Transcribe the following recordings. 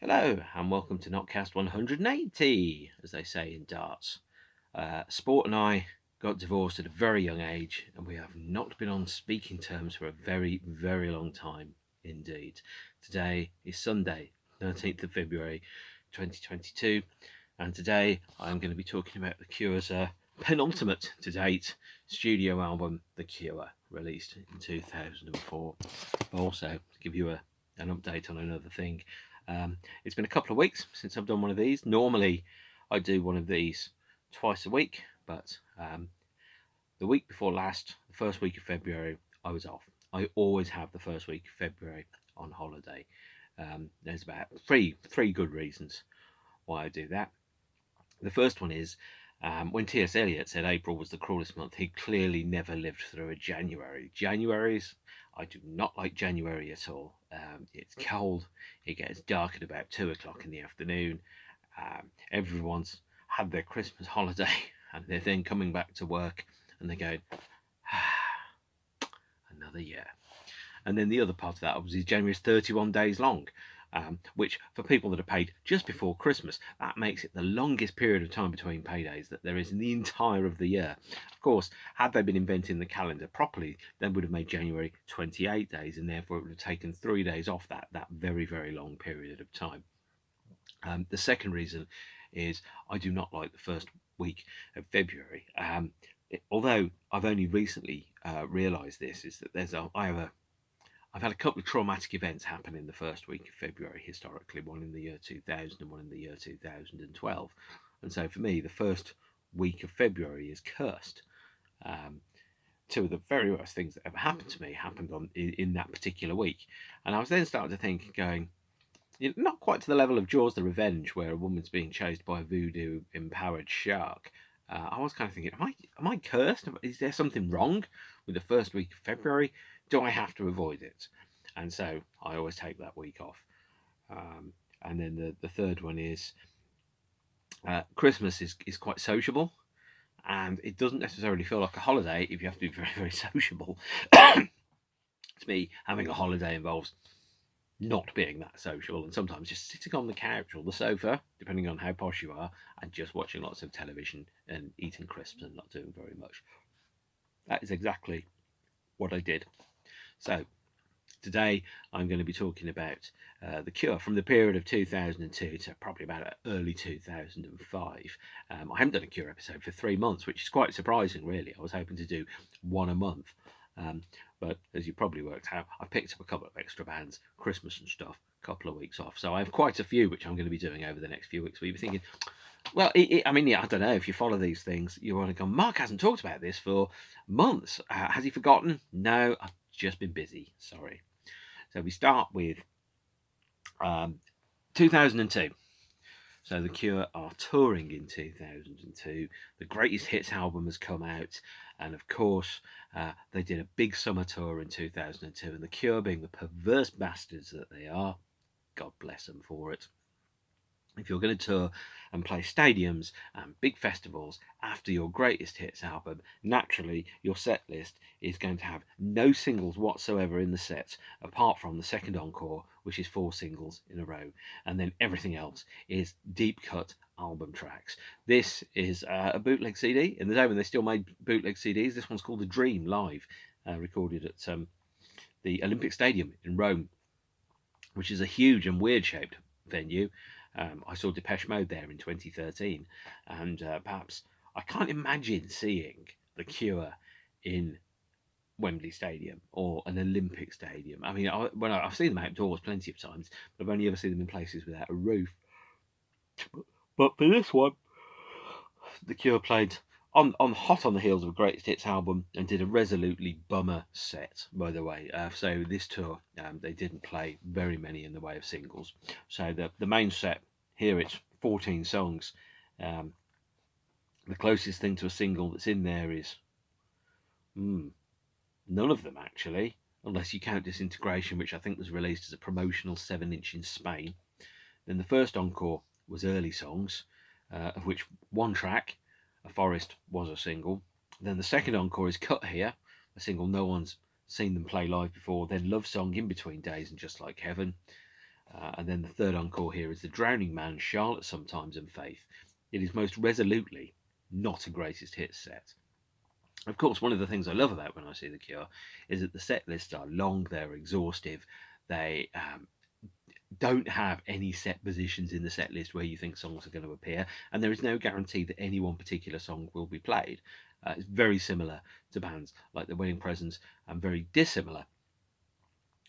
Hello, and welcome to Notcast 180, as they say in darts. Sport and I got divorced at a very young age, and we have not been on speaking terms for a very, very long time indeed. Today is Sunday, 13th of February 2022, and today I'm going to be talking about The Cure's penultimate to date studio album, The Cure, released in 2004. Also, to give you an update on another thing. It's been a couple of weeks since I've done one of these. Normally, I do one of these twice a week, but the week before last, the first week of February, I was off. I always have the first week of February on holiday. There's about three good reasons why I do that. The first one is when T.S. Eliot said April was the cruelest month, he clearly never lived through a January. I do not like January at all. It's cold, it gets dark at about 2 o'clock in the afternoon. Everyone's had their Christmas holiday and they're then coming back to work and they're going, another year. And then the other part of that obviously January is 31 days long. Which for people that are paid just before Christmas, that makes it the longest period of time between paydays that there is in the entire of the year. Of course, had they been inventing the calendar properly, they would have made January 28 days, and therefore it would have taken 3 days off that very, very long period of time. The second reason is I do not like the first week of February. Although I've only recently realised this, is that I've had a couple of traumatic events happen in the first week of February historically, one in the year 2000 and one in the year 2012. And so for me, the first week of February is cursed. Two of the very worst things that ever happened to me happened in that particular week. And I was then starting to think, going, not quite to the level of Jaws the Revenge, where a woman's being chased by a voodoo-empowered shark. I was kind of thinking, am I cursed? Is there something wrong with the first week of February? Do I have to avoid it? And so I always take that week off. And then the third one is Christmas is quite sociable, and it doesn't necessarily feel like a holiday if you have to be very, very sociable. To me, having a holiday involves not being that social and sometimes just sitting on the couch or the sofa, depending on how posh you are, and just watching lots of television and eating crisps and not doing very much. That is exactly what I did. So today I'm going to be talking about The Cure from the period of 2002 to probably about early 2005. I haven't done a Cure episode for 3 months, which is quite surprising, really. I was hoping to do one a month. But as you probably worked out, I picked up a couple of extra bands, Christmas and stuff, a couple of weeks off. So I have quite a few, which I'm going to be doing over the next few weeks. But you're thinking, well, I don't know. If you follow these things, you want to go, Mark hasn't talked about this for months. Has he forgotten? No, I've just been busy. Sorry. So we start with 2002. So The Cure are touring in 2002. The Greatest Hits album has come out. And of course, they did a big summer tour in 2002. And The Cure, being the perverse bastards that they are, God bless them for it. If you're going to tour and play stadiums and big festivals after your Greatest Hits album, naturally your set list is going to have no singles whatsoever in the set, apart from the second encore, which is 4 singles in a row, and then everything else is deep cut album tracks. This is a bootleg CD. In the day when they still made bootleg CDs, this one's called The Dream Live, recorded at the Olympic Stadium in Rome, which is a huge and weird shaped venue. I saw Depeche Mode there in 2013, and perhaps I can't imagine seeing The Cure in Wembley Stadium or an Olympic Stadium. I mean, I've seen them outdoors plenty of times, but I've only ever seen them in places without a roof. But for this one, The Cure played on hot on the heels of a Greatest Hits album and did a resolutely bummer set, by the way. So this tour, they didn't play very many in the way of singles. So the main set, here it's 14 songs. The closest thing to a single that's in there is none of them, actually, unless you count Disintegration, which I think was released as a promotional 7-inch in Spain. Then the first encore was early songs, of which one track, A Forest, was a single. Then the second encore is Cut Here, a single no one's seen them play live before. Then Love Song, In Between Days, and Just Like Heaven. And then the third encore here is The Drowning Man, Charlotte Sometimes, and Faith. It is most resolutely not a greatest hits set. Of course, one of the things I love about When I See the Cure is that the set lists are long, they're exhaustive, they don't have any set positions in the set list where you think songs are going to appear, and there is no guarantee that any one particular song will be played. It's very similar to bands like The Wedding Presents, and very dissimilar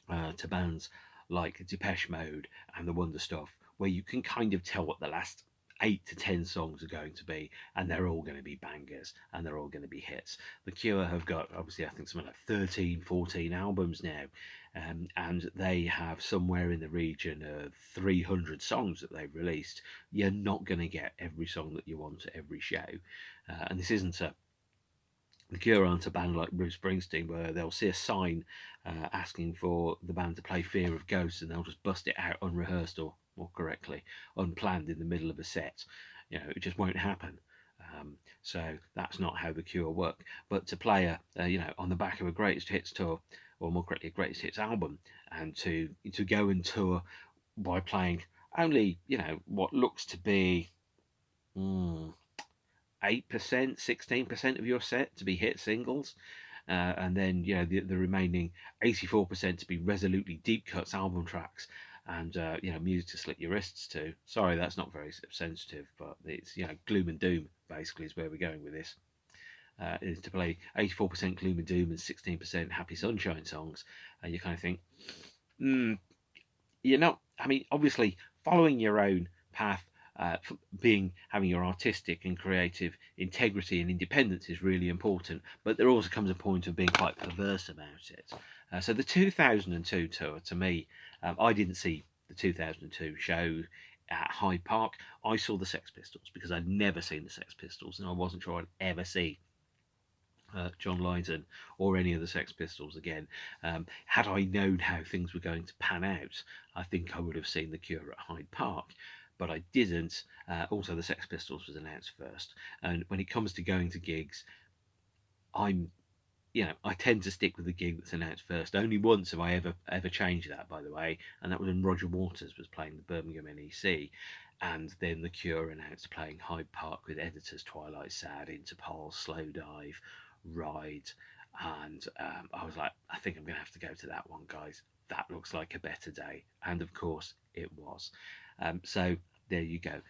to bands like Depeche Mode and the Wonder Stuff, where you can kind of tell what the last 8 to 10 songs are going to be, and they're all going to be bangers and they're all going to be hits. The Cure have got, obviously, I think something like 13, 14 albums now, and they have somewhere in the region of 300 songs that they've released. You're not going to get every song that you want at every show, and this isn't the Cure aren't a band like Bruce Springsteen, where they'll see a sign asking for the band to play Fear of Ghosts, and they'll just bust it out unrehearsed, or more correctly, unplanned in the middle of a set. It just won't happen. So that's not how the Cure work. But to play on the back of a greatest hits tour, or more correctly, a greatest hits album, and to go and tour by playing only what looks to be 8%, 16% of your set to be hit singles, and then the remaining 84% to be resolutely deep cuts, album tracks, and music to slit your wrists to. Sorry, that's not very sensitive, but it's gloom and doom basically is where we're going with this. Is to play 84% gloom and doom and 16% happy sunshine songs, and you kind of think, you're not. I mean, obviously, following your own path, having your artistic and creative integrity and independence is really important, but there also comes a point of being quite perverse about it. So the 2002 tour, to me, I didn't see the 2002 show at Hyde Park. I saw the Sex Pistols because I'd never seen the Sex Pistols, and I wasn't sure I'd ever see John Lydon or any of the Sex Pistols again. Had I known how things were going to pan out, I think I would have seen the Cure at Hyde Park, but I didn't. Also, the Sex Pistols was announced first, and when it comes to going to gigs, I tend to stick with the gig that's announced first. Only once have I ever changed that, by the way, and that was when Roger Waters was playing the Birmingham NEC, and then the Cure announced playing Hyde Park with Editors, Twilight Sad, Interpol, Slow Dive, Ride, and I was like, I think I'm going to have to go to that one, guys. That looks like a better day, and of course it was. So there you go.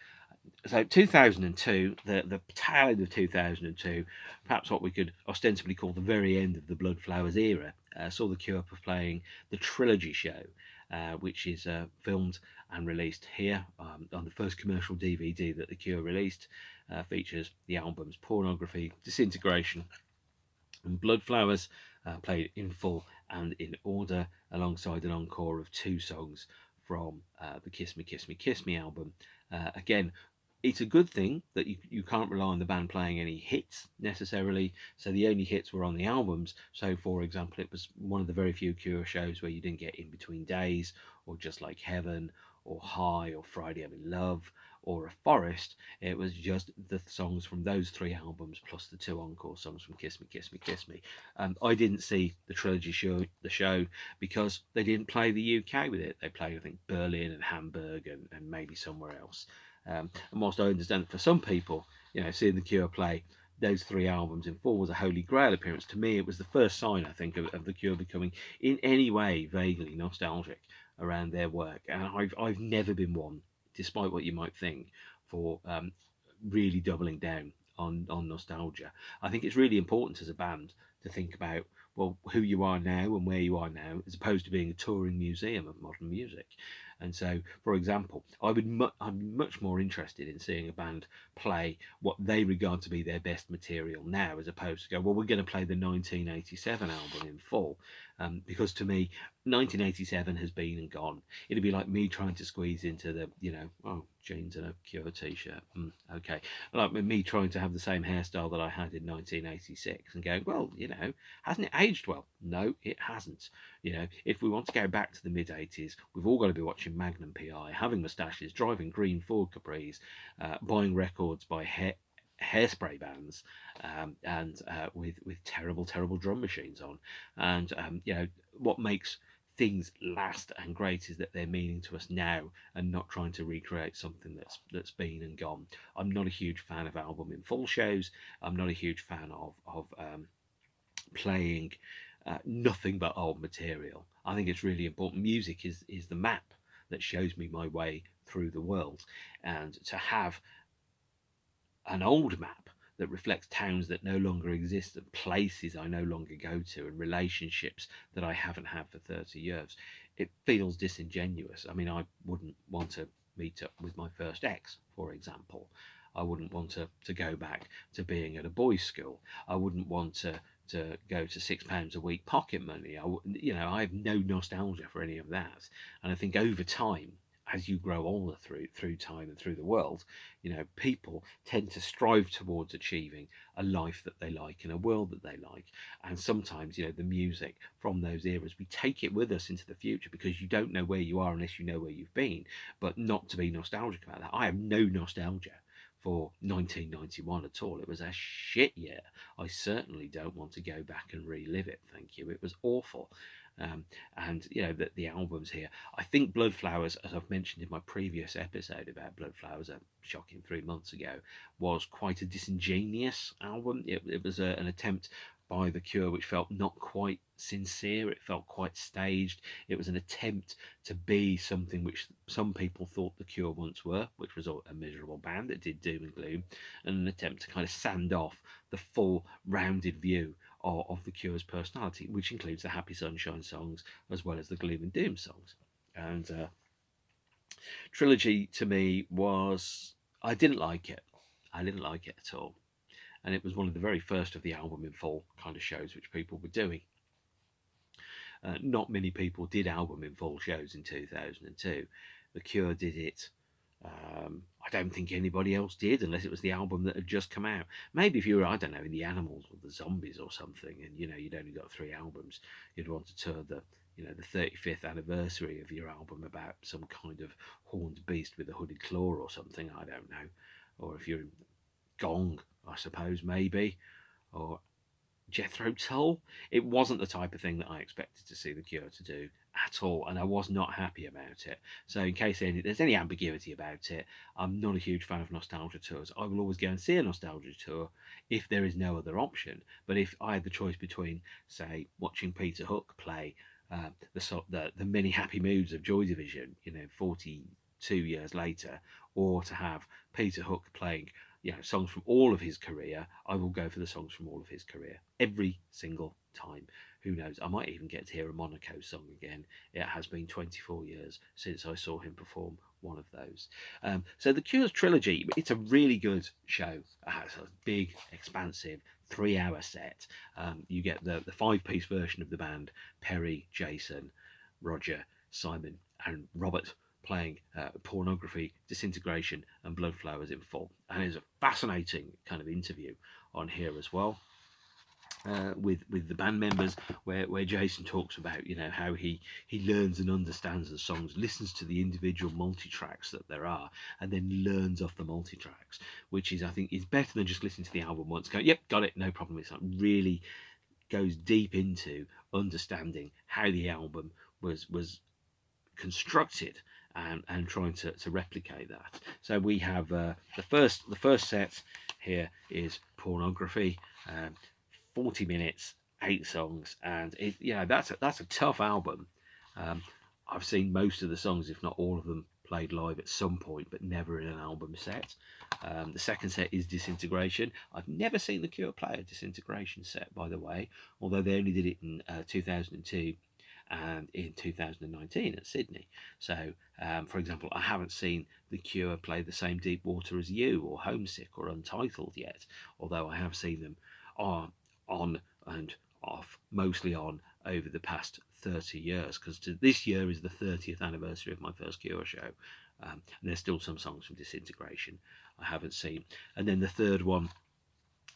So 2002, the tail end of 2002, perhaps what we could ostensibly call the very end of the Bloodflowers era, saw the Cure playing the Trilogy show, which is filmed and released here on the first commercial DVD that the Cure released. Features the albums Pornography, Disintegration, and Bloodflowers, played in full and in order, alongside an encore of 2 songs from the Kiss Me, Kiss Me, Kiss Me album. Again, it's a good thing that you can't rely on the band playing any hits necessarily, so the only hits were on the albums. So, for example, it was one of the very few Cure shows where you didn't get In Between Days, or Just Like Heaven, or High, or Friday I'm in Love, or A Forest. It was just the songs from those 3 albums plus the 2 encore songs from Kiss Me, Kiss Me, Kiss Me. I didn't see the Trilogy show because they didn't play the UK with it. They played, I think, Berlin and Hamburg and maybe somewhere else. And whilst I understand that for some people, seeing the Cure play those 3 albums in full was a holy grail appearance, to me it was the first sign, I think, of the Cure becoming in any way vaguely nostalgic around their work. And I've never been one, despite what you might think, for really doubling down on nostalgia. I think it's really important as a band to think about, well, who you are now and where you are now, as opposed to being a touring museum of modern music. And so, for example, I'm much more interested in seeing a band play what they regard to be their best material now, as opposed to go, well, we're going to play the 1987 album in full, because to me, 1987 has been and gone. It'd be like me trying to squeeze into the, jeans and a Cure t-shirt. Okay, like me trying to have the same hairstyle that I had in 1986 and going, well, hasn't it aged well? No, it hasn't. If we want to go back to the mid 80s, we've all got to be watching Magnum PI, having moustaches, driving green Ford Capris, buying records by hairspray bands, and with terrible drum machines on. And what makes things last and great is that they're meaning to us now and not trying to recreate something that's been and gone. I'm not a huge fan of album in full shows. I'm not a huge fan of playing nothing but old material. I think it's really important. Music is the map that shows me my way through the world, and to have an old map that reflects towns that no longer exist and places I no longer go to and relationships that I haven't had for 30 years, it feels disingenuous. I mean, I wouldn't want to meet up with my first ex, for example. I wouldn't want to go back to being at a boys' school. I wouldn't want to go to £6 a week pocket money. I have no nostalgia for any of that. And I think over time, as you grow older through time and through the world, people tend to strive towards achieving a life that they like in a world that they like. And sometimes, the music from those eras, we take it with us into the future because you don't know where you are unless you know where you've been. But not to be nostalgic about that. I have no nostalgia for 1991 at all. It was a shit year. I certainly don't want to go back and relive it. Thank you. It was awful. And the albums here, I think Bloodflowers, as I've mentioned in my previous episode about Bloodflowers, a shocking 3 months ago, was quite a disingenuous album. It was an attempt by The Cure which felt not quite sincere. It felt quite staged. It was an attempt to be something which some people thought The Cure once were, which was a miserable band that did Doom and Gloom, and an attempt to kind of sand off the full rounded view of The Cure's personality, which includes the Happy Sunshine songs as well as the Gloom and Doom songs. And Trilogy to me I didn't like it. I didn't like it at all. And it was one of the very first of the album in full kind of shows which people were doing. Not many people did album in full shows in 2002. The Cure did it. I don't think anybody else did, unless it was the album that had just come out. Maybe if you were, I don't know, in the Animals or the Zombies or something, and you'd only got 3 albums, you'd want to tour the 35th anniversary of your album about some kind of horned beast with a hooded claw or something. I don't know. Or if you're in Gong, I suppose, maybe, or Jethro Tull. It wasn't the type of thing that I expected to see The Cure to do at all, and I was not happy about it. So in case there's any ambiguity about it, I'm not a huge fan of nostalgia tours. I will always go and see a nostalgia tour if there is no other option. But if I had the choice between, say, watching Peter Hook play the many happy moods of Joy Division, 42 years later, or to have Peter Hook playing songs from all of his career, I will go for the songs from all of his career every single time. Who knows? I might even get to hear a Monaco song again. It has been 24 years since I saw him perform one of those. So The Cure's Trilogy, it's a really good show. It's a big, expansive 3-hour set. You get the 5-piece version of the band: Perry, Jason, Roger, Simon, and Robert, playing Pornography, Disintegration, and Bloodflowers in full. And there's a fascinating kind of interview on here as well. With the band members, where Jason talks about how he learns and understands the songs, listens to the individual multi-tracks that there are, and then learns off the multi-tracks, which I think is better than just listening to the album once, go, yep, got it, no problem. It's like really goes deep into understanding how the album was constructed and trying to replicate that. So we have the first set here is Pornography. 40 minutes, 8 songs, and that's a tough album. I've seen most of the songs, if not all of them, played live at some point, but never in an album set. The second set is Disintegration. I've never seen The Cure play a Disintegration set, by the way, although they only did it in 2002 and in 2019 at Sydney. So, for example, I haven't seen The Cure play the same Deep Water as You or Homesick or Untitled yet, although I have seen them on and off, mostly on, over the past 30 years, because this year is the 30th anniversary of my first Cure show, and there's still some songs from Disintegration I haven't seen. And then the third one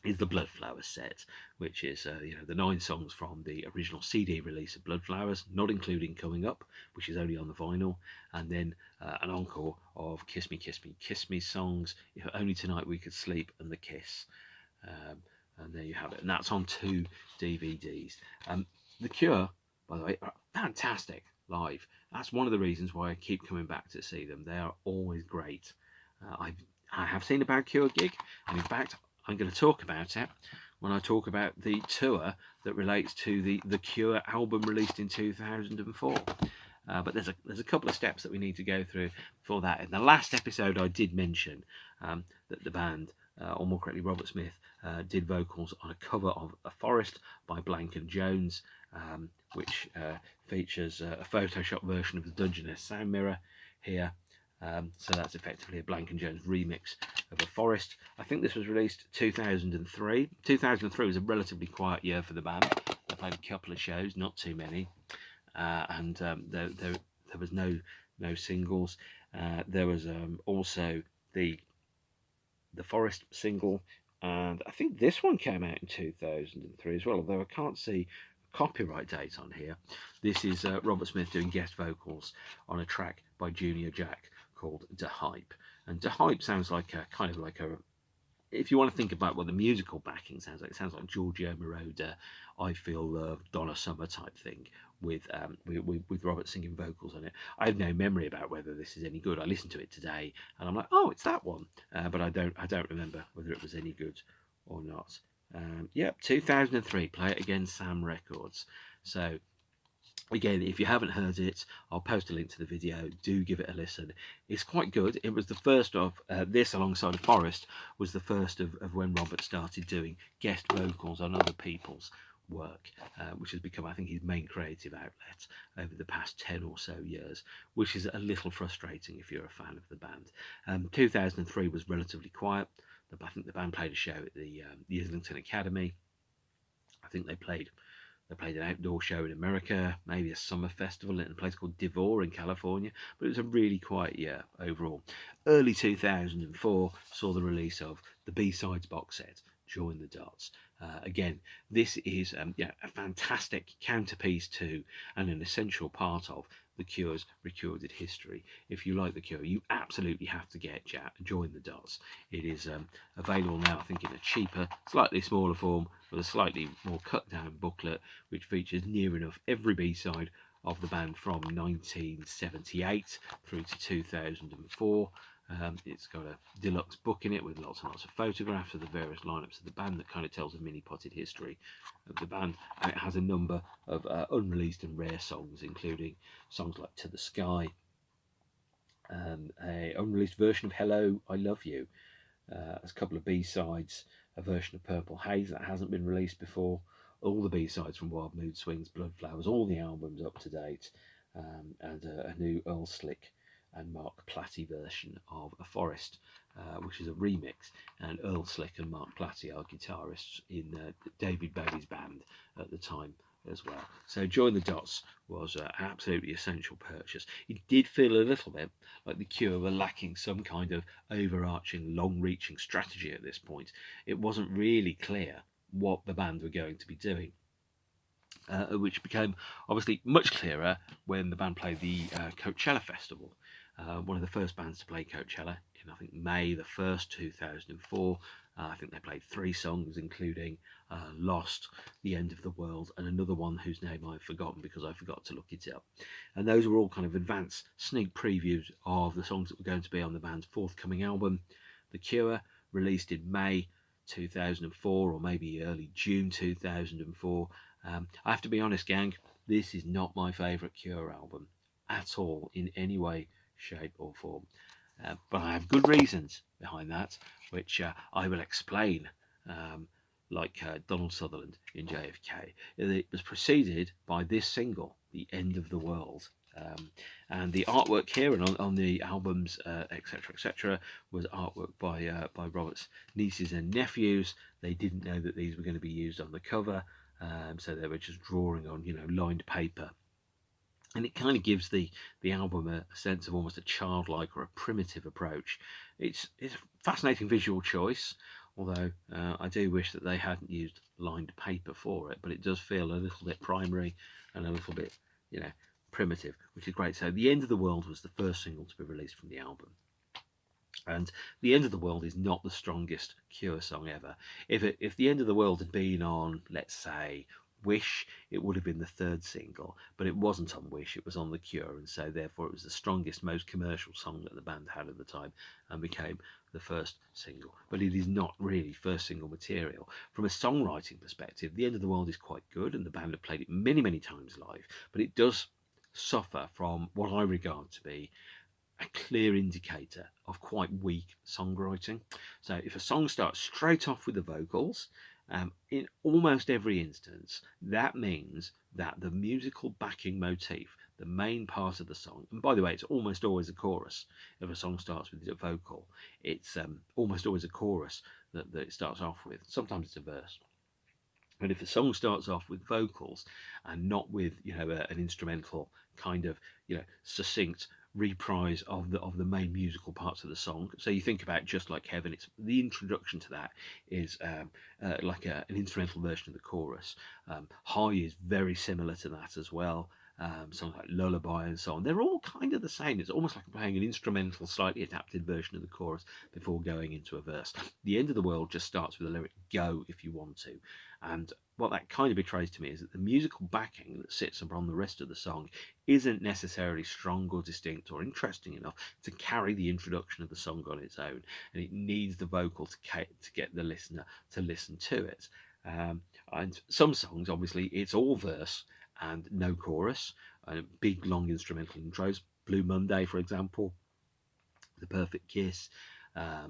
is the Bloodflowers set, which is the 9 songs from the original CD release of Bloodflowers, not including Coming Up, which is only on the vinyl, and then an encore of Kiss Me, Kiss Me, Kiss Me songs, If Only Tonight We Could Sleep, and The Kiss. And there you have it, and that's on 2 DVDs. The Cure, by the way, are fantastic live. That's one of the reasons why I keep coming back to see them. They are always great. I have seen a Bad Cure gig, and in fact, I'm going to talk about it when I talk about the tour that relates to the Cure album released in 2004. But there's a couple of steps that we need to go through before that. In the last episode, I did mention that the band, or more correctly, Robert Smith, did vocals on a cover of A Forest by Blank and Jones, which features a Photoshop version of the Dungeness sound mirror here. So that's effectively a Blank and Jones remix of A Forest. I think this was released 2003. 2003 was a relatively quiet year for the band. They played a couple of shows, not too many, and there was no singles. There was also the Forest single, and I think this one came out in 2003 as well, although I can't see copyright date on here. This is Robert Smith doing guest vocals on a track by Junior Jack called De Hype. And De Hype sounds like a kind of like a, if you want to think about what the musical backing sounds like, it sounds like Giorgio Moroder, I Feel Love, Donna Summer type thing, with Robert singing vocals on it. I have no memory about whether this is any good. I listened to it today and I'm like, oh, it's that one, but I don't remember whether it was any good or not. Yep, 2003, Play It Again, Sam Records. So again, if you haven't heard it, I'll post a link to the video. Do give it a listen. It's quite good. It was the first of this, alongside of Forest, was the first of when Robert started doing guest vocals on other people's work, which has become, I think, his main creative outlet over the past 10 or so years, which is a little frustrating if you're a fan of the band. 2003 was relatively quiet. I think the band played a show at the Islington Academy. I think they played an outdoor show in America, maybe a summer festival in a place called Devore in California, but it was a really quiet year overall. Early 2004 saw the release of the B-Sides box set, Join the Dots. Again, this is a fantastic counterpiece to and an essential part of The Cure's recorded history. If you like The Cure, you absolutely have to get Join the Dots. It is available now, I think, in a cheaper, slightly smaller form, with a slightly more cut down booklet, which features near enough every B-side of the band from 1978 through to 2004. It's got a deluxe book in it with lots and lots of photographs of the various lineups of the band that kind of tells a mini potted history of the band, and it has a number of unreleased and rare songs, including songs like To the Sky, a unreleased version of Hello, I Love You, a couple of B-sides, a version of Purple Haze that hasn't been released before, all the B-sides from Wild Mood Swings, Blood Flowers, all the albums up to date, and a new Earl Slick and Mark Platty version of A Forest, which is a remix, and Earl Slick and Mark Platty are guitarists in David Bowie's band at the time as well. So Join the Dots was an absolutely essential purchase. It did feel a little bit like The Cure were lacking some kind of overarching, long-reaching strategy at this point. It wasn't really clear what the band were going to be doing. Which became obviously much clearer when the band played the Coachella Festival. One of the first bands to play Coachella in, I think, May the 1st, 2004. I think they played 3 songs, including Lost, The End of the World, and another one whose name I've forgotten because I forgot to look it up. And those were all kind of advanced sneak previews of the songs that were going to be on the band's forthcoming album. The Cure, released in May 2004, or maybe early June 2004. I have to be honest, gang, this is not my favourite Cure album at all, in any way, shape or form. But I have good reasons behind that, which I will explain, like Donald Sutherland in JFK. It was preceded by this single, The End of the World. And the artwork here and on the albums, etc., was artwork by Robert's nieces and nephews. They didn't know that these were going to be used on the cover, so they were just drawing on, lined paper. And it kind of gives the album a sense of almost a childlike or a primitive approach. It's a fascinating visual choice, although I do wish that they hadn't used lined paper for it, but it does feel a little bit primary and a little bit, primitive, which is great. So The End of the World was the first single to be released from the album. And The End of the World is not the strongest Cure song ever. If The End of the World had been on, let's say, Wish, it would have been the third single, but it wasn't on Wish, it was on The Cure, and so therefore it was the strongest, most commercial song that the band had at the time and became the first single. But it is not really first single material. From a songwriting perspective, The End of the World is quite good, and the band have played it many, many times live, but it does suffer from what I regard to be a clear indicator of quite weak songwriting. So if a song starts straight off with the vocals, in almost every instance, that means that the musical backing motif, the main part of the song, and by the way, it's almost always a chorus. If a song starts with a vocal, it's almost always a chorus that it starts off with. Sometimes it's a verse. But if a song starts off with vocals and not with, an instrumental kind of, succinct reprise of the main musical parts of the song. So you think about Just Like Heaven, it's the introduction to that is like an instrumental version of the chorus. High is very similar to that as well. Songs like Lullaby and so on, they're all kind of the same. It's almost like playing an instrumental, slightly adapted version of the chorus before going into a verse. The End of the World just starts with the lyric, go if you want to. And what that kind of betrays to me is that the musical backing that sits upon the rest of the song isn't necessarily strong or distinct or interesting enough to carry the introduction of the song on its own, and it needs the vocal to get the listener to listen to it. And some songs, obviously, it's all verse and no chorus, big long instrumental intros. Blue Monday, for example, The Perfect Kiss,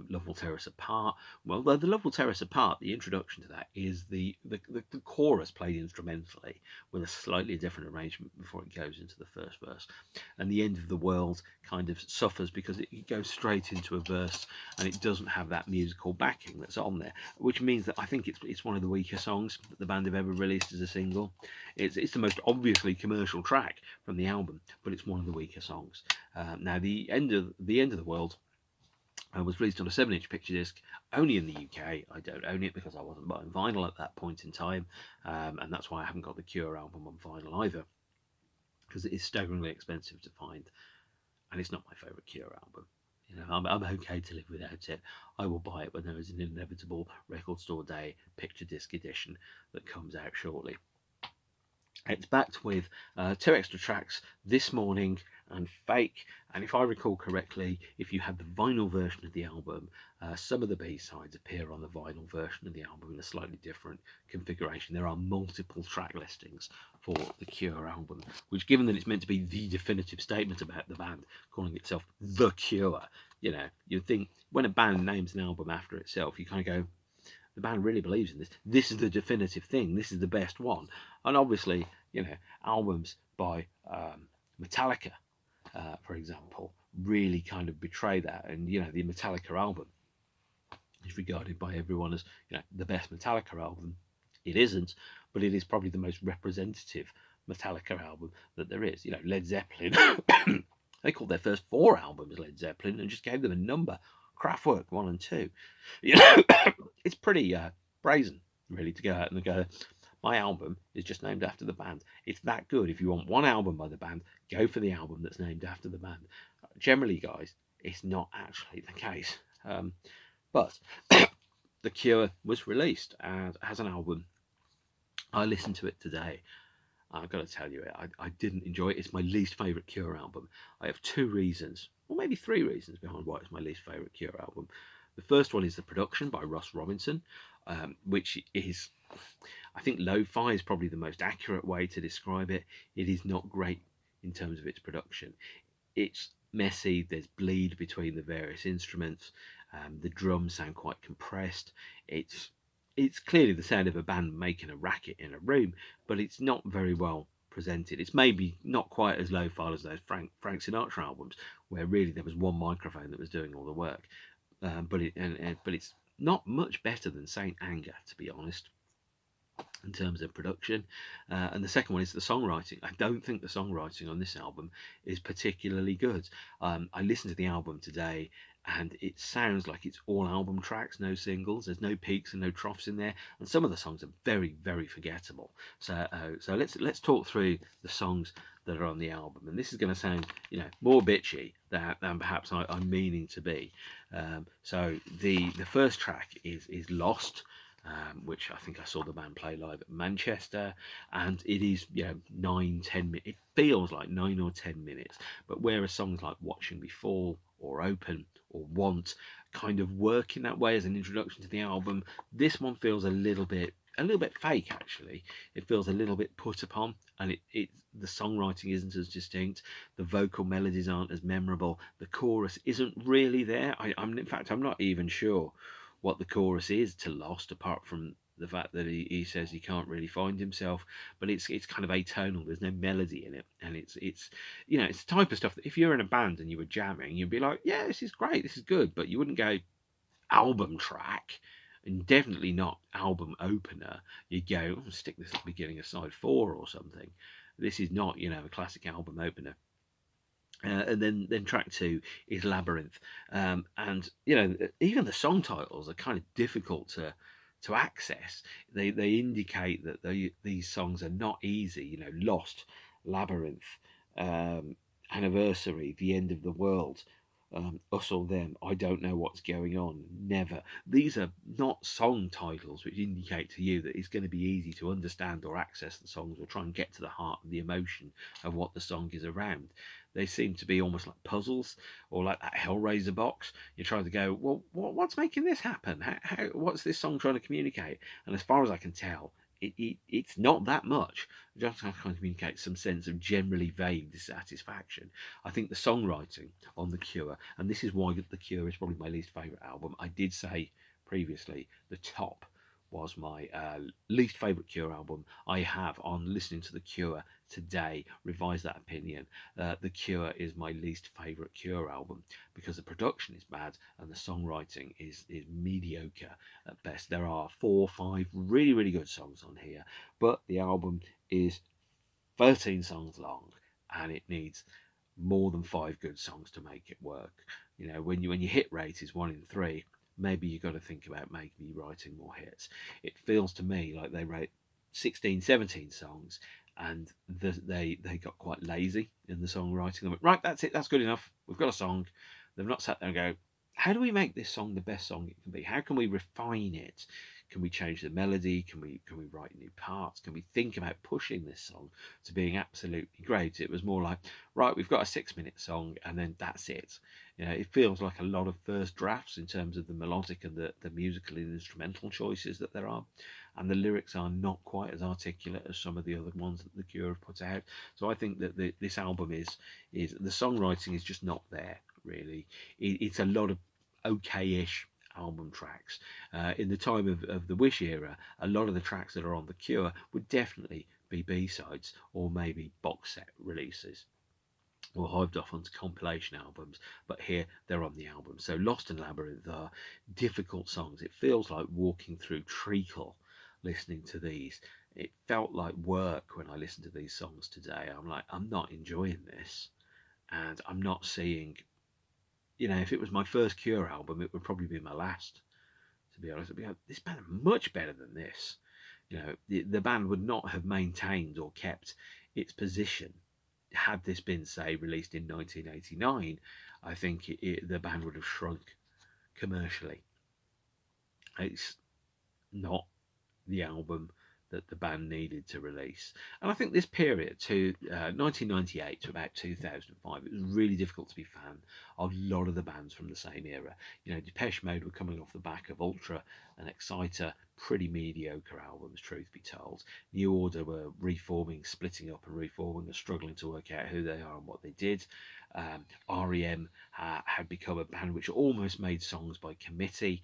Love Will Tear Us Apart. Well, the Love Will Tear Us Apart, the introduction to that is the chorus played instrumentally with a slightly different arrangement before it goes into the first verse. And The End of the World kind of suffers because it goes straight into a verse and it doesn't have that musical backing that's on there, which means that I think it's one of the weaker songs that the band have ever released as a single. It's the most obviously commercial track from the album, but it's one of the weaker songs. Now, the end of the World was released on a 7-inch picture disc, only in the UK. I don't own it because I wasn't buying vinyl at that point in time, and that's why I haven't got the Cure album on vinyl either, because it is staggeringly expensive to find, and it's not my favourite Cure album. I'm okay to live without it. I will buy it when there is an inevitable record store day picture disc edition that comes out shortly. It's backed with 2 extra tracks, This Morning and Fake. And if I recall correctly, if you had the vinyl version of the album, some of the B-sides appear on the vinyl version of the album in a slightly different configuration. There are multiple track listings for the Cure album, which, given that it's meant to be the definitive statement about the band, calling itself The Cure, you'd think when a band names an album after itself, you kind of go, the band really believes in this. This is the definitive thing. This is the best one. And obviously, albums by Metallica, for example, really kind of betray that. And, the Metallica album is regarded by everyone as, the best Metallica album. It isn't, but it is probably the most representative Metallica album that there is. Led Zeppelin, they called their first 4 albums Led Zeppelin and just gave them a number. Kraftwerk 1 and 2. It's pretty brazen, really, to go out and go, my album is just named after the band. It's that good. If you want one album by the band, go for the album that's named after the band. Generally, guys, it's not actually the case. But The Cure was released as an album. I listened to it today. I've got to tell you, I didn't enjoy it. It's my least favourite Cure album. I have 2 reasons, or maybe 3 reasons behind why it's my least favourite Cure album. The first one is the production by Ross Robinson, which is, I think lo-fi is probably the most accurate way to describe it. It is not great in terms of its production. It's messy, there's bleed between the various instruments, the drums sound quite compressed. It's clearly the sound of a band making a racket in a room, but it's not very well presented. It's maybe not quite as lo-fi as those Frank Sinatra albums, where really there was one microphone that was doing all the work. But it's not much better than Saint Anger, to be honest, in terms of production. And the second one is the songwriting. I don't think the songwriting on this album is particularly good. I listened to the album today, and it sounds like it's all album tracks, no singles. There's no peaks and no troughs in there, and some of the songs are very, very forgettable. So let's talk through the songs that are on the album, and this is going to sound, more bitchy than perhaps I'm meaning to be. So the first track is Lost. which I think I saw the band play live at Manchester, and it is 9-10 minutes. It feels like 9 or 10 minutes, but whereas songs like Watching Me Fall or Open or Want kind of work in that way as an introduction to the album, this one feels a little bit fake actually. It feels a little bit put upon, and the songwriting isn't as distinct, the vocal melodies aren't as memorable, the chorus isn't really there. In fact, I'm not even sure what the chorus is to Lost, apart from the fact that he says he can't really find himself. But it's kind of atonal. There's no melody in it, and it's the type of stuff that if you're in a band and you were jamming, you'd be like, yeah, this is great, this is good, but you wouldn't go album track. And definitely not album opener. You'd go, oh, stick this at the beginning of side 4 or something. This is not, a classic album opener. And then track 2 is Labyrinth, and even the song titles are kind of difficult to access. They indicate that these songs are not easy. Lost, Labyrinth, Anniversary, The End of the World, Us or Them, I Don't Know What's Going On, Never. These are not song titles which indicate to you that it's going to be easy to understand or access the songs or try and get to the heart of the emotion of what the song is around. They seem to be almost like puzzles, or like that Hellraiser box. You're trying to go, well, what's making this happen? What's this song trying to communicate? And as far as I can tell, it's not that much. Just trying to communicate some sense of generally vague dissatisfaction. I think the songwriting on The Cure, and this is why The Cure is probably my least favourite album. I did say previously The Top was my least favourite Cure album. I have, on listening to The Cure today, revised that opinion. The Cure is my least favourite Cure album because the production is bad and the songwriting is mediocre at best. There are 4 or 5 really, really good songs on here, but the album is 13 songs long and it needs more than 5 good songs to make it work. When your hit rate is 1 in 3, maybe you've got to think about maybe writing more hits. It feels to me like they wrote 16, 17 songs and they got quite lazy in the songwriting. They went, right, that's it, that's good enough. We've got a song. They've not sat there and go, how do we make this song the best song it can be? How can we refine it? Can we change the melody? Can we write new parts? Can we think about pushing this song to being absolutely great? It was more like, right, we've got a 6-minute song and then that's it. It feels like a lot of first drafts in terms of the melodic and the musical and instrumental choices that there are. And the lyrics are not quite as articulate as some of the other ones that The Cure have put out. So I think that this album is the songwriting is just not there, really. It's a lot of okay-ish album tracks. In the time of the Wish era, a lot of the tracks that are on The Cure would definitely be B-sides or maybe box set releases or hived off onto compilation albums, but here they're on the album. So Lost and Labyrinth are difficult songs. It feels like walking through treacle listening to these. It felt like work when I listened to these songs today. I'm like, I'm not enjoying this, and I'm not seeing, if it was my first Cure album, it would probably be my last, to be honest. I'd be like, this band are much better than this. The band would not have maintained or kept its position had this been, say, released in 1989. I think the band would have shrunk commercially. It's not the album that the band needed to release. And I think this period, to 1998 to about 2005, it was really difficult to be a fan of a lot of the bands from the same era. Depeche Mode were coming off the back of Ultra and Exciter, pretty mediocre albums, truth be told. New Order were reforming, splitting up and reforming and struggling to work out who they are and what they did. REM had become a band which almost made songs by committee.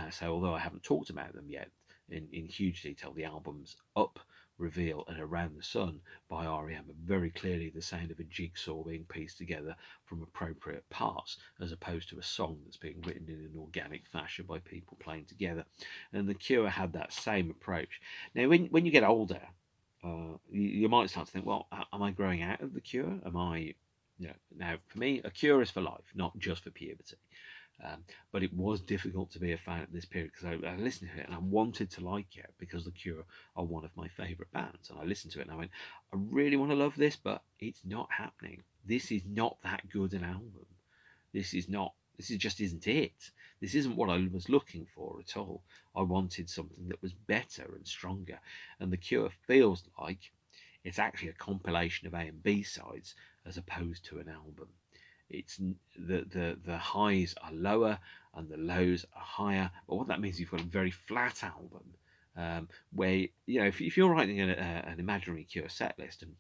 So although I haven't talked about them yet in huge detail, the albums Up, Reveal and Around the Sun by REM are very clearly the sound of a jigsaw being pieced together from appropriate parts, as opposed to a song that's being written in an organic fashion by people playing together. And The Cure had that same approach. Now, when you get older, you might start to think, well, am I growing out of The Cure? Now for me, a Cure is for life, not just for puberty. But it was difficult to be a fan at this period because I listened to it and I wanted to like it because The Cure are one of my favourite bands. And I listened to it and I went, I really want to love this, but it's not happening. This is not that good an album. This just isn't it. This isn't what I was looking for at all. I wanted something that was better and stronger. And The Cure feels like it's actually a compilation of A and B sides as opposed to an album. It's the highs are lower and the lows are higher. But what that means, you've got a very flat album, where if you're writing an imaginary Cure set list, and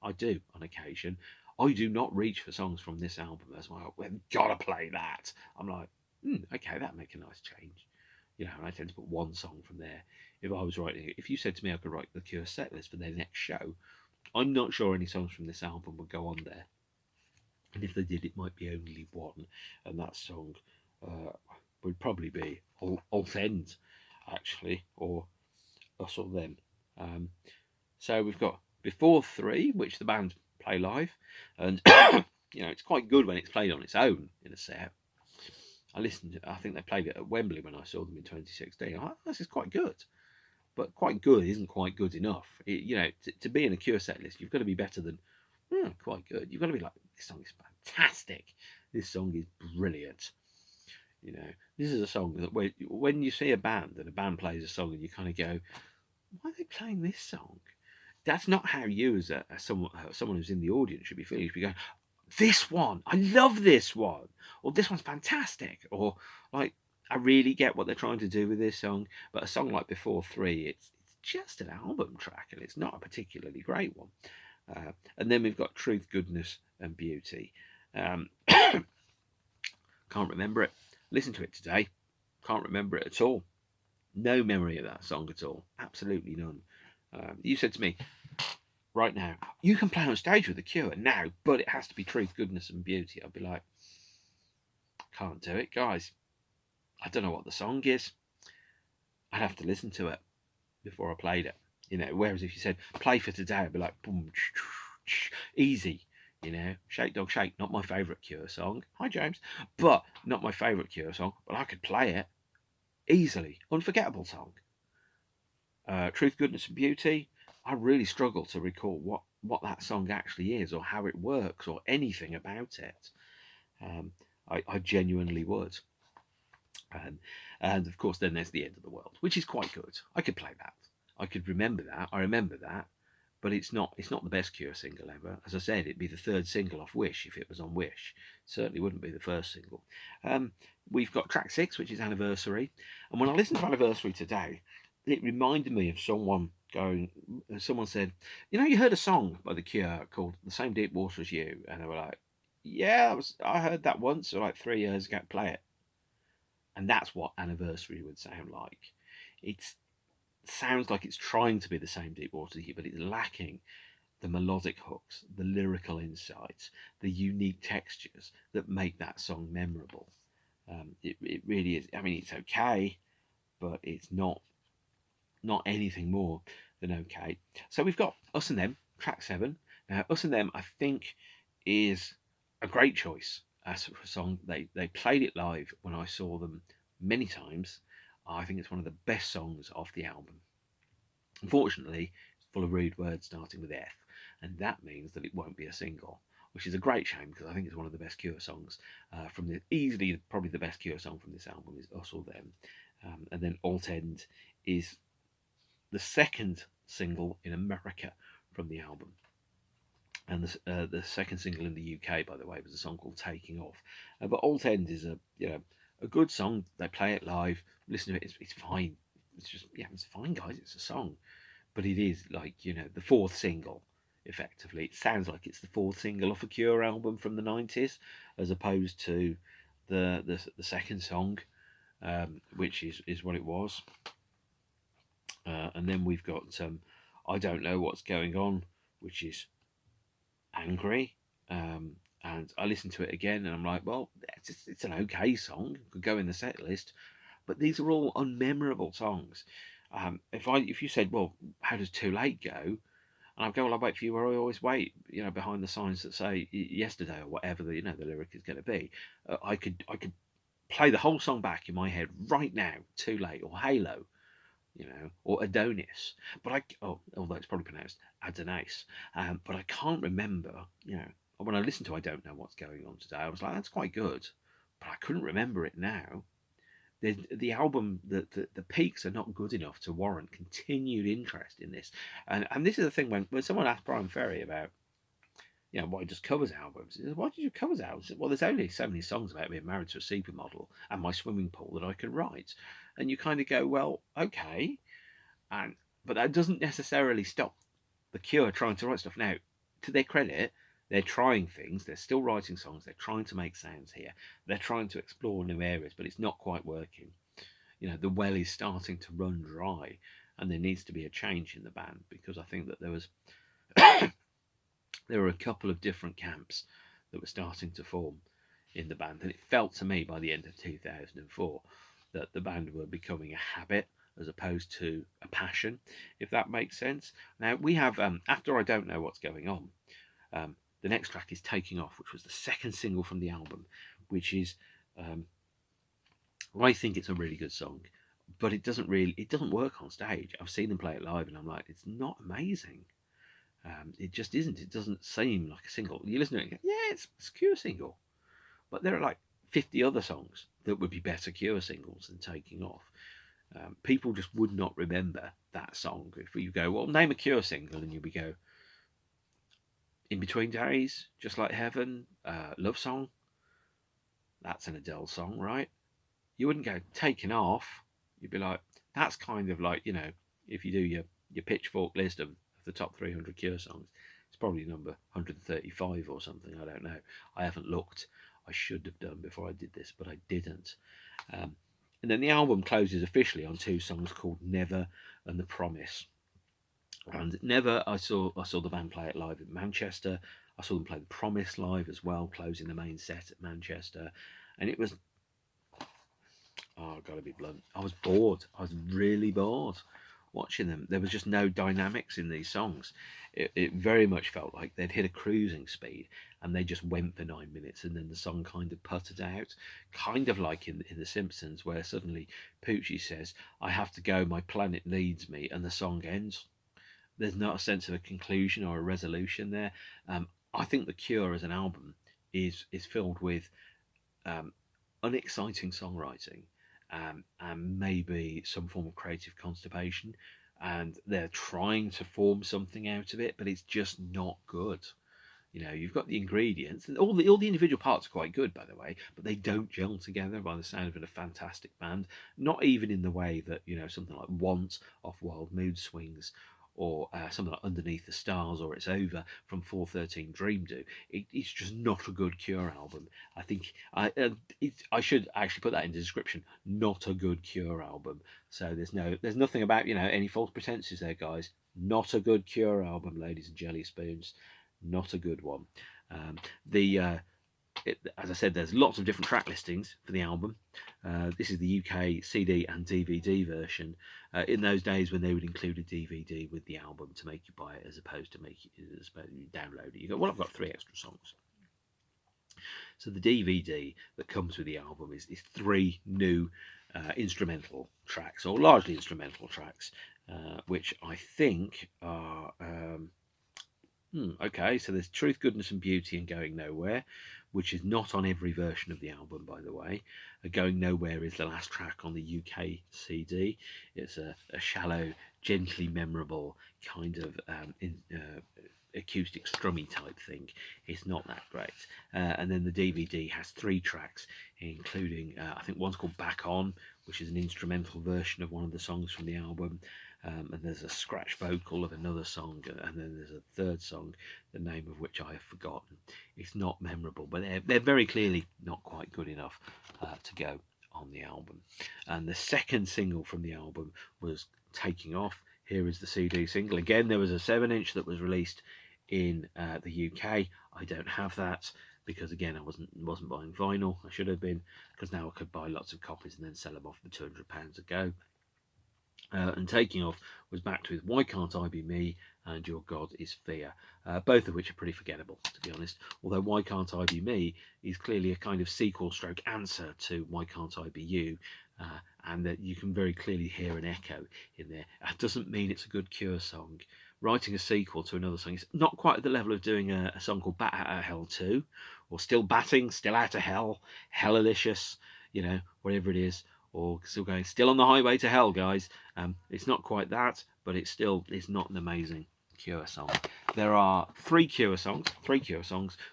I do on occasion, I do not reach for songs from this album as well. We've got to play that. I'm like, okay, that'd make a nice change. And I tend to put one song from there. If you said to me I could write the Cure set list for their next show, I'm not sure any songs from this album would go on there. And if they did, it might be only one, and that song would probably be Alt End, actually, or Us or Them. So we've got Before 3, which the band play live, and it's quite good when it's played on its own in a set. I think they played it at Wembley when I saw them in 2016. I thought, this is quite good. But quite good isn't quite good enough. To be in a Cure set list, you've got to be better than quite good. You've got to be like, this song is fantastic. This song is brilliant. This is a song that when you see a band and a band plays a song and you kind of go, why are they playing this song? That's not how you, as someone who's in the audience, should be feeling. You should be going, this one, I love this one, or this one's fantastic, or like, I really get what they're trying to do with this song. But a song like Before 3, it's just an album track, and it's not a particularly great one. And then we've got Truth, Goodness, and Beauty. Can't remember it. Listen to it today. Can't remember it at all. No memory of that song at all. Absolutely none. You said to me, right now, you can play on stage with The Cure now, but it has to be Truth, Goodness, and Beauty. I'd be like, can't do it, guys. I don't know what the song is. I'd have to listen to it before I played it. Whereas if you said, play for today, I'd be like, boom, easy. Shake Dog Shake, not my favourite Cure song. Hi, James. But not my favourite Cure song, but I could play it easily. Unforgettable song. Truth, Goodness, and Beauty, I really struggle to recall what that song actually is, or how it works, or anything about it. I genuinely would. And of course, then there's The End of the World, which is quite good. I could play that. I could remember that. I remember that. But it's not the best Cure single ever. As I said, it'd be the third single off Wish if it was on Wish. Certainly wouldn't be the first single. We've got track 6, which is Anniversary. And when I listened to Anniversary today, it reminded me of someone said, you heard a song by The Cure called The Same Deep Water as You. And they were like, yeah, I heard that once, or like 3 years ago, play it. And that's what Anniversary would sound like. It sounds like it's trying to be the same Deep Water as You, but it's lacking the melodic hooks, the lyrical insights, the unique textures that make that song memorable. It really is. I mean, it's okay, but it's not anything more than okay. So we've got Us and Them, track 7. Now, Us and Them, I think, is a great choice as a song. They played it live when I saw them many times. I think it's one of the best songs off the album. Unfortunately, it's full of rude words starting with F, and that means that it won't be a single, which is a great shame because I think it's one of the best Cure songs easily probably the best Cure song from this album is Us or Them. And then Alt End is the second single in America from the album. And the second single in the UK, by the way, was a song called Taking Off. But Alt End is a good song. They play it live. Listen to it. It's fine. It's just, it's fine, guys. It's a song. But it is like, the fourth single, effectively. It sounds like it's the fourth single off a Cure album from the 90s, as opposed to the second song, which is what it was. And then we've got I Don't Know What's Going On, which is angry. And I listened to it again and I'm like, well, it's an okay song. It could go in the set list. But these are all unmemorable songs. If you said, well, how does Too Late go? And I'd go, well, I wait for you where I always wait, behind the signs that say yesterday or whatever the lyric is going to be. I could play the whole song back in my head right now, Too Late or Halo, or Adonis. But although it's probably pronounced Adonis, but I can't remember, when I listened to I Don't Know What's Going On today, I was like, that's quite good, but I couldn't remember it now. the album, the peaks are not good enough to warrant continued interest in this. And this is the thing, when someone asked Brian Ferry about, why he does covers albums. He says, why did you covers albums? Well, there's only so many songs about being married to a supermodel and my swimming pool that I can write. And you kind of go, well, okay. But that doesn't necessarily stop the Cure trying to write stuff. Now, to their credit, they're trying things. They're still writing songs. They're trying to make sounds here. They're trying to explore new areas, but it's not quite working. The well is starting to run dry, and there needs to be a change in the band, because I think that there were a couple of different camps that were starting to form in the band, and it felt to me by the end of 2004 that the band were becoming a habit as opposed to a passion, if that makes sense. Now we have, After I Don't Know What's Going On, the next track is Taking Off, which was the second single from the album, which is, I think it's a really good song, but it doesn't work on stage. I've seen them play it live, and I'm like, it's not amazing. It just isn't. It doesn't seem like a single. You listen to it and go, yeah, it's a Cure single. But there are like 50 other songs that would be better Cure singles than Taking Off. People just would not remember that song. If you go, well, name a Cure single, and you'll be go, In Between Days, Just Like Heaven, Love Song. That's an Adele song, right? You wouldn't go, Taking Off. You'd be like, that's kind of like, if you do your pitchfork list of the top 300 Cure songs, it's probably number 135 or something. I don't know. I haven't looked. I should have done before I did this, but I didn't. And then the album closes officially on two songs called Never and The Promise. And Never, I saw the band play it live in Manchester. I saw them play The Promise live as well, closing the main set at Manchester. And it was, I've got to be blunt, I was bored. I was really bored watching them. There was just no dynamics in these songs. It very much felt like they'd hit a cruising speed and they just went for 9 minutes, and then the song kind of puttered out, kind of like in The Simpsons, where suddenly Poochie says, I have to go, my planet needs me, and the song ends. There's not a sense of a conclusion or a resolution there. I think The Cure as an album is filled with unexciting songwriting, and maybe some form of creative constipation, and they're trying to form something out of it, but it's just not good. You've got the ingredients, and all the individual parts are quite good, by the way, but they don't gel together by the sound of it. A fantastic band, not even in the way that something like Want off Wild Mood Swings, or something like Underneath the Stars, or It's Over from 413 Dream do. It's just not a good Cure album. I think I should actually put that in the description. Not a good Cure album. So there's nothing about any false pretenses there, guys. Not a good Cure album, ladies and jelly spoons. Not a good one. As I said, there's lots of different track listings for the album. This is the UK CD and DVD version. In those days when they would include a DVD with the album to make you buy it, as opposed to you download it. You go, well, I've got 3 extra songs. So the DVD that comes with the album is 3 new instrumental tracks, or largely instrumental tracks, which I think are... okay, so there's Truth, Goodness and Beauty and Going Nowhere, which is not on every version of the album, by the way. Going Nowhere is the last track on the UK CD. It's a shallow, gently memorable kind of acoustic strummy type thing. It's not that great. And then the DVD has 3 tracks, including, I think one's called Back On, which is an instrumental version of one of the songs from the album. And there's a scratch vocal of another song, and then there's a third song, the name of which I have forgotten. It's not memorable, but they're very clearly not quite good enough to go on the album. And the second single from the album was Taking Off. Here is the CD single. Again, there was a 7-inch that was released in the UK. I don't have that because, again, I wasn't buying vinyl. I should have been, because now I could buy lots of copies and then sell them off for £200 a go. And Taking Off was backed with Why Can't I Be Me and Your God Is Fear, both of which are pretty forgettable, to be honest. Although Why Can't I Be Me is clearly a kind of sequel stroke answer to Why Can't I Be You, and that you can very clearly hear an echo in there. That doesn't mean it's a good Cure song. Writing a sequel to another song is not quite at the level of doing a song called Bat Out of Hell 2, or Still Batting, Still Out of Hell, Hellilicious, whatever it is, or still going, still on the highway to hell, guys. It's not quite that, but it's not an amazing Cure song. There are three Cure songs,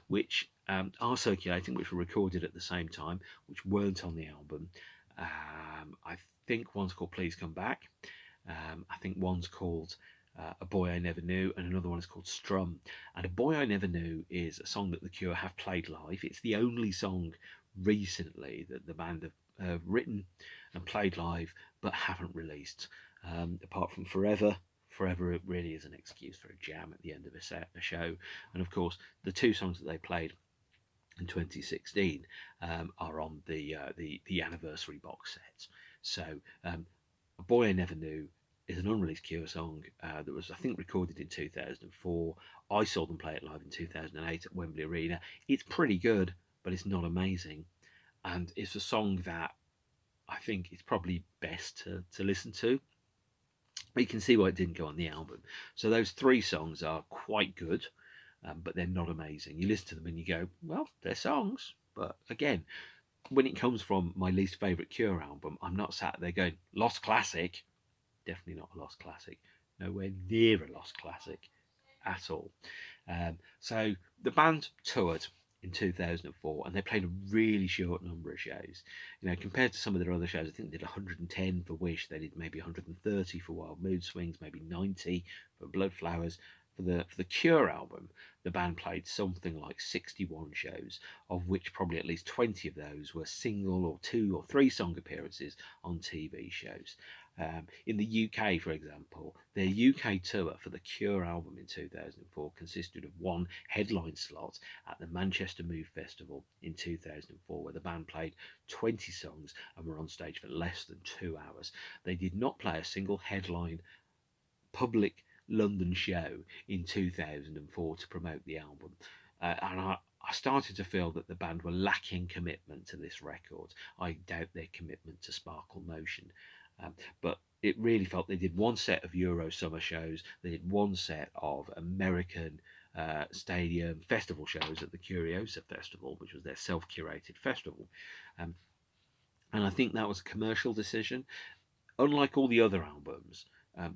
which are circulating, which were recorded at the same time, which weren't on the album. I think one's called Please Come Back. I think one's called A Boy I Never Knew, and another one is called Strum. And A Boy I Never Knew is a song that The Cure have played live. It's the only song recently that the band have written and played live, but haven't released. Apart from Forever. Forever, it really is an excuse for a jam at the end of a show. And of course, the two songs that they played in 2016 are on the anniversary box set. So, A Boy I Never Knew is an unreleased Cure song that was, I think, recorded in 2004. I saw them play it live in 2008 at Wembley Arena. It's pretty good, but it's not amazing. And it's a song that I think it's probably best to listen to. But you can see why it didn't go on the album. So those three songs are quite good, but they're not amazing. You listen to them and you go, well, they're songs. But again, when it comes from my least favourite Cure album, I'm not sat there going, Lost Classic. Definitely not a Lost Classic. Nowhere near a Lost Classic at all. So the band toured in 2004 and they played a really short number of shows. You know, compared to some of their other shows, I think they did 110 for Wish, they did maybe 130 for Wild Mood Swings, maybe 90 for Blood Flowers. For the Cure album, the band played something like 61 shows, of which probably at least 20 of those were single or two or three song appearances on TV shows. In the UK, for example, their UK tour for the Cure album in 2004 consisted of one headline slot at the Manchester Move Festival in 2004, where the band played 20 songs and were on stage for less than 2 hours. They did not play a single headline public London show in 2004 to promote the album. And I started to feel that the band were lacking commitment to this record. I doubt their commitment to Sparkle Motion. But it really felt they did one set of Euro summer shows, they did one set of American stadium festival shows at the Curiosa Festival, which was their self-curated festival. And I think that was a commercial decision. Unlike all the other albums,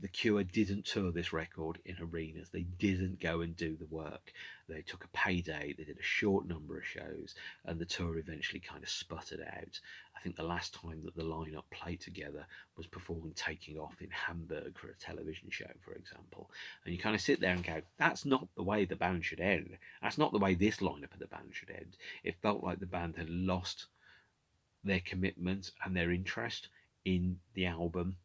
the Cure didn't tour this record in arenas. They didn't go and do the work. They took a payday, they did a short number of shows, and the tour eventually kind of sputtered out. I think the last time that the lineup played together was performing Taking Off in Hamburg for a television show, for example. And you kind of sit there and go, that's not the way the band should end. That's not the way this lineup of the band should end. It felt like the band had lost their commitment and their interest in the album,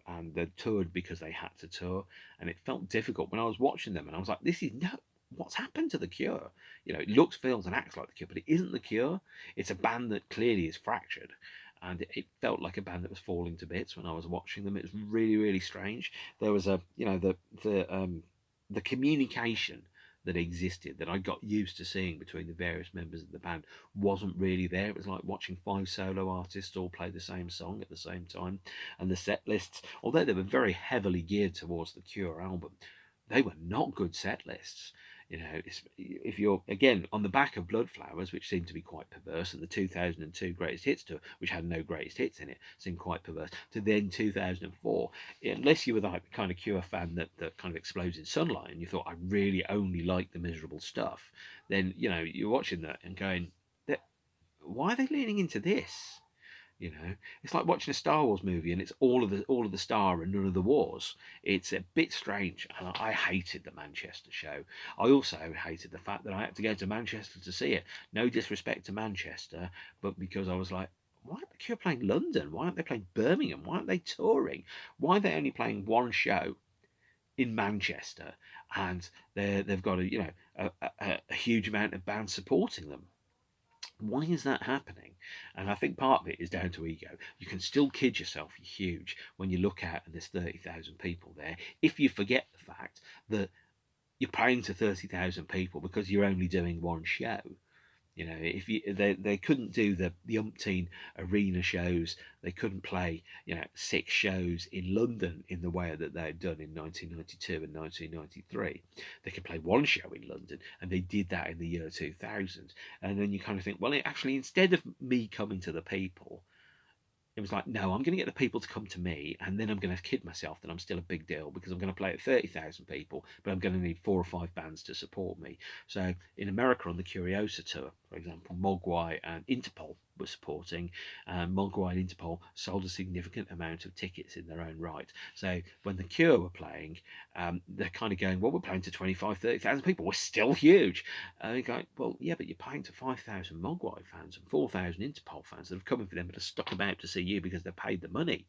and they toured because they had to tour, and it felt difficult when I was watching them, and I was like, "This is no, what's happened to the Cure?" You know, it looks, feels, and acts like the Cure, but it isn't the Cure. It's a band that clearly is fractured, and it felt like a band that was falling to bits when I was watching them. It was really, really strange. There was a, you know, the communication that existed that I got used to seeing between the various members of the band wasn't really there. It was like watching five solo artists all play the same song at the same time. And the set lists, although they were very heavily geared towards the Cure album, they were not good set lists. You know, if you're, again, on the back of Blood Flowers, which seemed to be quite perverse, and the 2002 Greatest Hits tour, which had no greatest hits in it, seemed quite perverse, to then 2004, unless you were the kind of Cure fan that kind of explodes in sunlight and you thought, I really only like the miserable stuff, then, you know, you're watching that and going, why are they leaning into this? You know, it's like watching a Star Wars movie and it's all of the star and none of the wars. It's a bit strange, and I hated the Manchester show. I also hated the fact that I had to go to Manchester to see it. No disrespect to Manchester, but because I was like, why aren't the Cure playing London? Why aren't they playing Birmingham? Why aren't they touring? Why are they only playing one show in Manchester, and they've got a huge amount of bands supporting them? Why is that happening? And I think part of it is down to ego. You can still kid yourself you're huge when you look out and there's 30,000 people there, if you forget the fact that you're playing to 30,000 people because you're only doing one show. You know, if they couldn't do the umpteen arena shows, they couldn't play, you know, 6 shows in London in the way that they had done in 1992 and 1993. They could play one show in London, and they did that in the year 2000. And then you kind of think, well, actually, instead of me coming to the people, It was like, no, I'm going to get the people to come to me, and then I'm going to kid myself that I'm still a big deal because I'm going to play at 30,000 people, but I'm going to need 4 or 5 bands to support me. So in America on the Curiosa tour, for example, Mogwai and Interpol were supporting, and Mogwai and Interpol sold a significant amount of tickets in their own right. So when the Cure were playing, they're kind of going, well, we're playing to 25, 30,000 people. We're still huge. And you go, well, yeah, but you're paying to 5,000 Mogwai fans and 4,000 Interpol fans that have come in for them but are stuck about to see you because they've paid the money.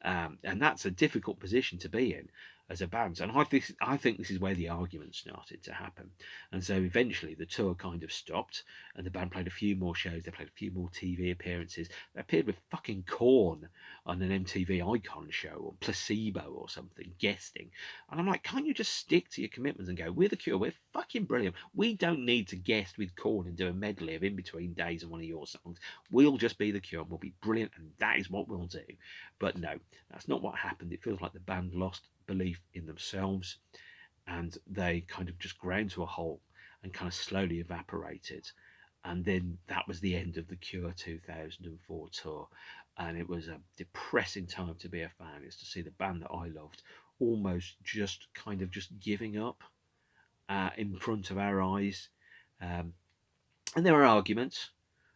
And that's a difficult position to be in as a band. And I think this is where the argument started to happen. And so eventually the tour kind of stopped, and the band played a few more shows. They played a few more TV appearances. They appeared with fucking Korn on an MTV Icon show, or Placebo or something, guesting. And I'm like, can't you just stick to your commitments and go, we're the Cure, we're fucking brilliant. We don't need to guest with Korn and do a medley of In Between Days on one of your songs. We'll just be the Cure and we'll be brilliant, and that is what we'll do. But no, that's not what happened. It feels like the band lost belief in themselves, and they kind of just ground to a halt and kind of slowly evaporated. And then that was the end of the Cure 2004 tour. And it was a depressing time to be a fan, is to see the band that I loved almost just kind of just giving up in front of our eyes. Um, and there were arguments.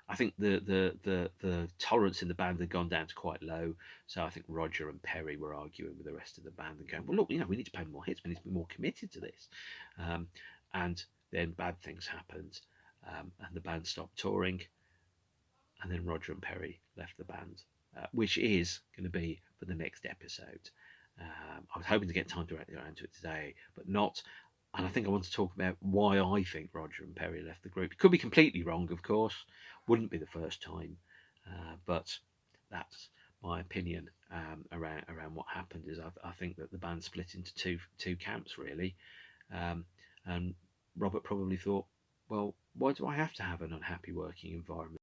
I think the tolerance in the band had gone down to quite low. So I think Roger and Perry were arguing with the rest of the band and going, well, look, we need to play more hits. We need to be more committed to this. And then bad things happened, and the band stopped touring. And then Roger and Perry left the band, which is going to be for the next episode. I was hoping to get time to get around to it today, but not. And I think I want to talk about why I think Roger and Perry left the group. It could be completely wrong, of course. Wouldn't be the first time, but that's my opinion around what happened. Is I think that the band split into two camps really, and Robert probably thought, well, why do I have to have an unhappy working environment?